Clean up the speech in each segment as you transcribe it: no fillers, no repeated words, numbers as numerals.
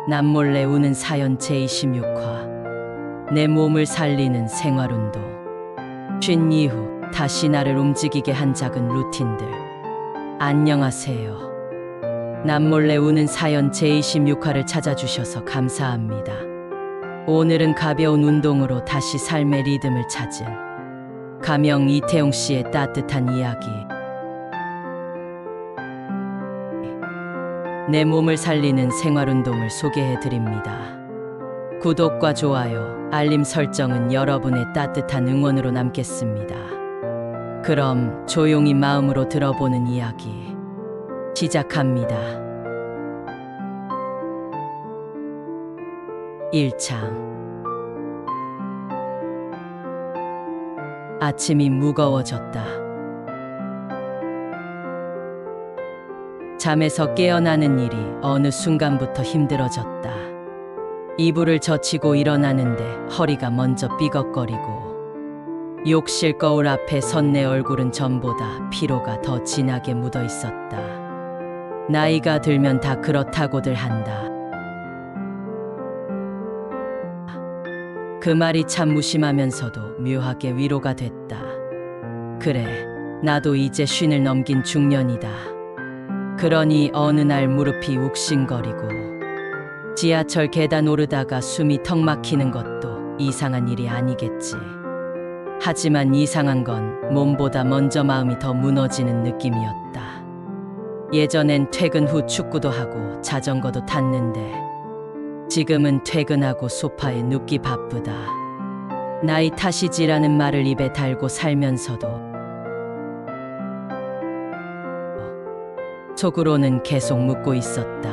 남몰래 우는 사연 제26화. 내 몸을 살리는 생활운동. 쉰 이후 다시 나를 움직이게 한 작은 루틴들. 안녕하세요. 남몰래 우는 사연 제26화를 찾아주셔서 감사합니다. 오늘은 가벼운 운동으로 다시 삶의 리듬을 찾은 가명 이태용 씨의 따뜻한 이야기. 내 몸을 살리는 생활운동을 소개해드립니다. 구독과 좋아요, 알림 설정은 여러분의 따뜻한 응원으로 남겠습니다. 그럼 조용히 마음으로 들어보는 이야기 시작합니다. 1창. 아침이 무거워졌다. 잠에서 깨어나는 일이 어느 순간부터 힘들어졌다. 이불을 젖히고 일어나는데 허리가 먼저 삐걱거리고 욕실 거울 앞에 선 내 얼굴은 전보다 피로가 더 진하게 묻어 있었다. 나이가 들면 다 그렇다고들 한다. 그 말이 참 무심하면서도 묘하게 위로가 됐다. 그래, 나도 이제 쉰을 넘긴 중년이다. 그러니 어느 날 무릎이 욱신거리고 지하철 계단 오르다가 숨이 턱 막히는 것도 이상한 일이 아니겠지. 하지만 이상한 건 몸보다 먼저 마음이 더 무너지는 느낌이었다. 예전엔 퇴근 후 축구도 하고 자전거도 탔는데 지금은 퇴근하고 소파에 눕기 바쁘다. 나이 탓이지라는 말을 입에 달고 살면서도 속으로는 계속 묻고 있었다.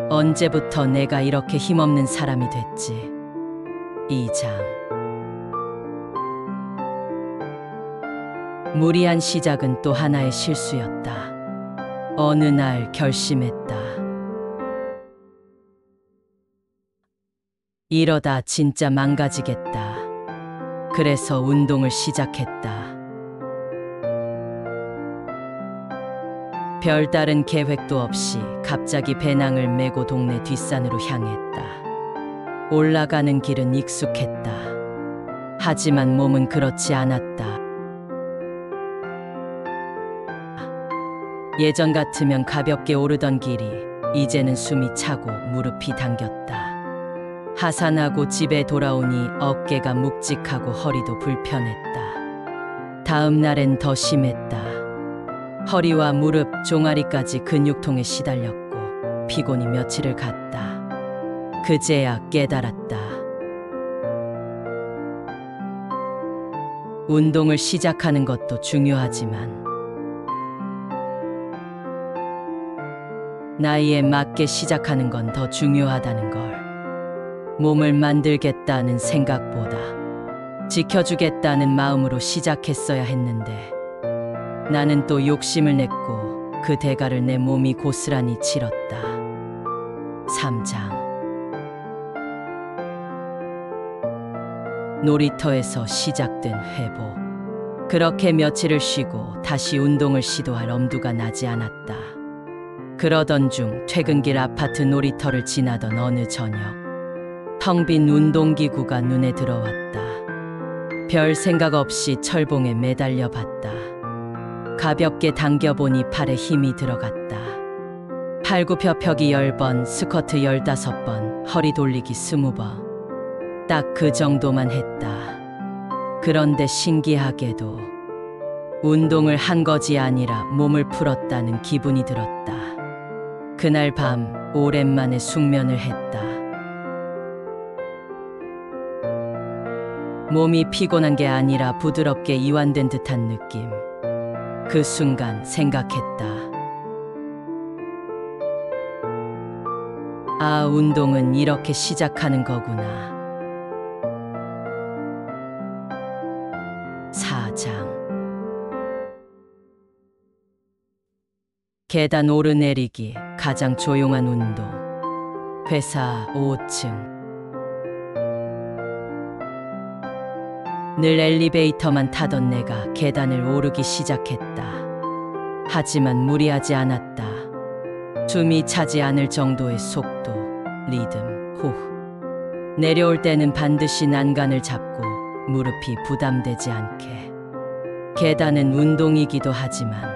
언제부터 내가 이렇게 힘없는 사람이 됐지? 2장. 무리한 시작은 또 하나의 실수였다. 어느 날 결심했다. 이러다 진짜 망가지겠다. 그래서 운동을 시작했다. 별다른 계획도 없이 갑자기 배낭을 메고 동네 뒷산으로 향했다. 올라가는 길은 익숙했다. 하지만 몸은 그렇지 않았다. 예전 같으면 가볍게 오르던 길이 이제는 숨이 차고 무릎이 당겼다. 하산하고 집에 돌아오니 어깨가 묵직하고 허리도 불편했다. 다음 날엔 더 심했다. 허리와 무릎, 종아리까지 근육통에 시달렸고 피곤이 며칠을 갔다. 그제야 깨달았다. 운동을 시작하는 것도 중요하지만 나이에 맞게 시작하는 건 더 중요하다는 걸. 몸을 만들겠다는 생각보다 지켜주겠다는 마음으로 시작했어야 했는데 나는 또 욕심을 냈고 그 대가를 내 몸이 고스란히 치렀다. 3장. 놀이터에서 시작된 회복. 그렇게 며칠을 쉬고 다시 운동을 시도할 엄두가 나지 않았다. 그러던 중 퇴근길 아파트 놀이터를 지나던 어느 저녁, 텅 빈 운동기구가 눈에 들어왔다. 별 생각 없이 철봉에 매달려 봤다. 가볍게 당겨보니 팔에 힘이 들어갔다. 팔굽혀펴기 10번, 스쿼트 15번, 허리 돌리기 20번. 딱 그 정도만 했다. 그런데 신기하게도 운동을 한 것이 아니라 몸을 풀었다는 기분이 들었다. 그날 밤 오랜만에 숙면을 했다. 몸이 피곤한 게 아니라 부드럽게 이완된 듯한 느낌. 그 순간 생각했다. 아, 운동은 이렇게 시작하는 거구나. 4장. 계단 오르내리기, 가장 조용한 운동. 회사 5층. 늘 엘리베이터만 타던 내가 계단을 오르기 시작했다. 하지만 무리하지 않았다. 숨이 차지 않을 정도의 속도, 리듬, 호흡. 내려올 때는 반드시 난간을 잡고 무릎이 부담되지 않게. 계단은 운동이기도 하지만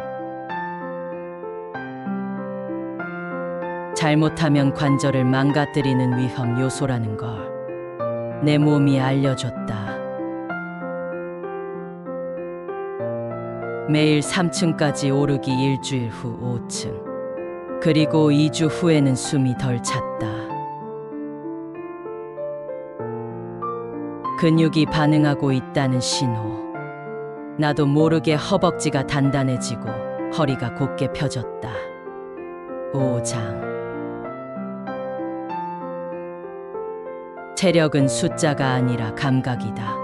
잘못하면 관절을 망가뜨리는 위험 요소라는 걸 내 몸이 알려줬다. 매일 3층까지 오르기 일주일 후 5층. 그리고 2주 후에는 숨이 덜 찼다. 근육이 반응하고 있다는 신호. 나도 모르게 허벅지가 단단해지고 허리가 곧게 펴졌다. 5장. 체력은 숫자가 아니라 감각이다.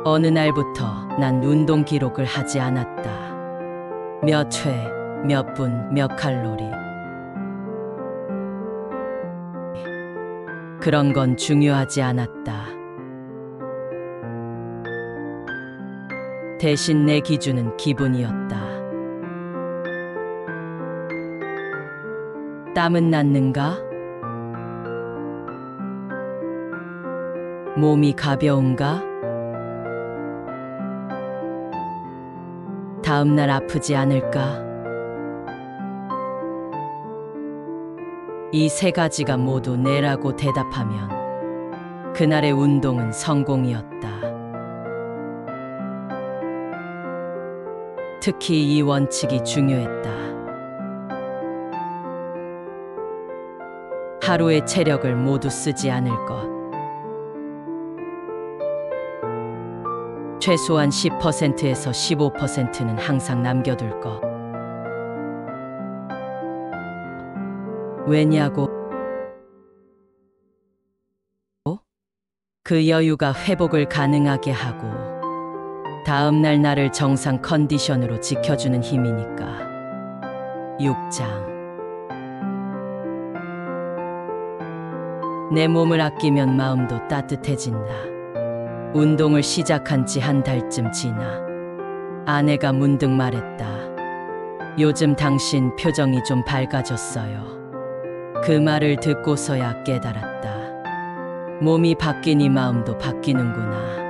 어느 날부터 난 운동 기록을 하지 않았다. 몇 회, 몇 분, 몇 칼로리. 그런 건 중요하지 않았다. 대신 내 기준은 기분이었다. 땀은 났는가? 몸이 가벼운가? 다음 날 아프지 않을까? 이 세 가지가 모두 네라고 대답하면 그날의 운동은 성공이었다. 특히 이 원칙이 중요했다. 하루의 체력을 모두 쓰지 않을 것. 최소한 10%에서 15%는 항상 남겨둘 것. 왜냐고? 그 여유가 회복을 가능하게 하고 다음날 나를 정상 컨디션으로 지켜주는 힘이니까. 6장. 내 몸을 아끼면 마음도 따뜻해진다. 운동을 시작한 지 한 달쯤 지나 아내가 문득 말했다. 요즘 당신 표정이 좀 밝아졌어요. 그 말을 듣고서야 깨달았다. 몸이 바뀌니 마음도 바뀌는구나.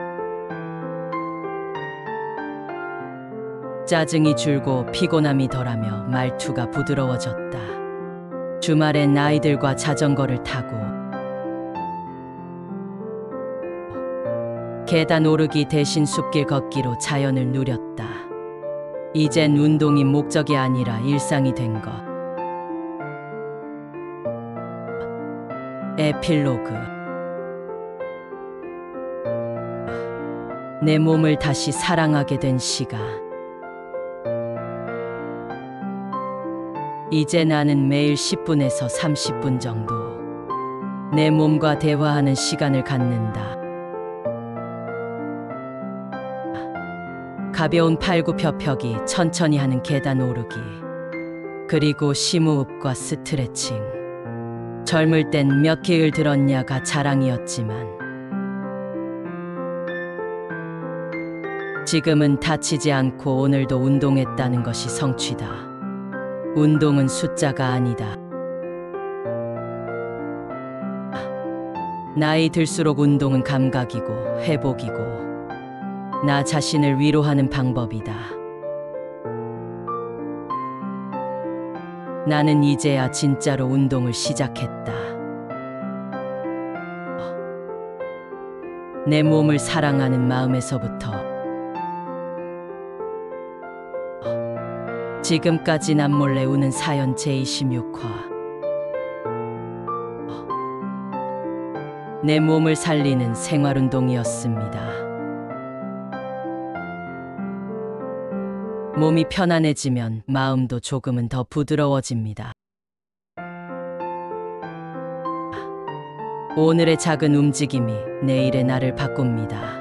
짜증이 줄고 피곤함이 덜하며 말투가 부드러워졌다. 주말엔 아이들과 자전거를 타고 계단 오르기 대신 숲길 걷기로 자연을 누렸다. 이젠 운동이 목적이 아니라 일상이 된 것. 에필로그. 내 몸을 다시 사랑하게 된 시간. 이제 나는 매일 10분에서 30분 정도 내 몸과 대화하는 시간을 갖는다. 가벼운 팔굽혀펴기, 천천히 하는 계단 오르기, 그리고 심호흡과 스트레칭. 젊을 땐 몇 개를 들었냐가 자랑이었지만 지금은 다치지 않고 오늘도 운동했다는 것이 성취다. 운동은 숫자가 아니다. 나이 들수록 운동은 감각이고 회복이고 나 자신을 위로하는 방법이다. 나는 이제야 진짜로 운동을 시작했다. 내 몸을 사랑하는 마음에서부터 지금까지 남몰래 우는 사연 제26화. 내 몸을 살리는 생활운동이었습니다. 몸이 편안해지면 마음도 조금은 더 부드러워집니다. 오늘의 작은 움직임이 내일의 나를 바꿉니다.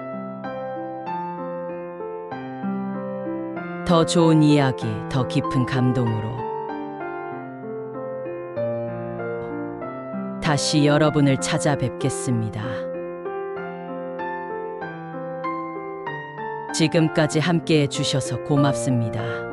더 좋은 이야기, 더 깊은 감동으로 다시 여러분을 찾아뵙겠습니다. 지금까지 함께해 주셔서 고맙습니다.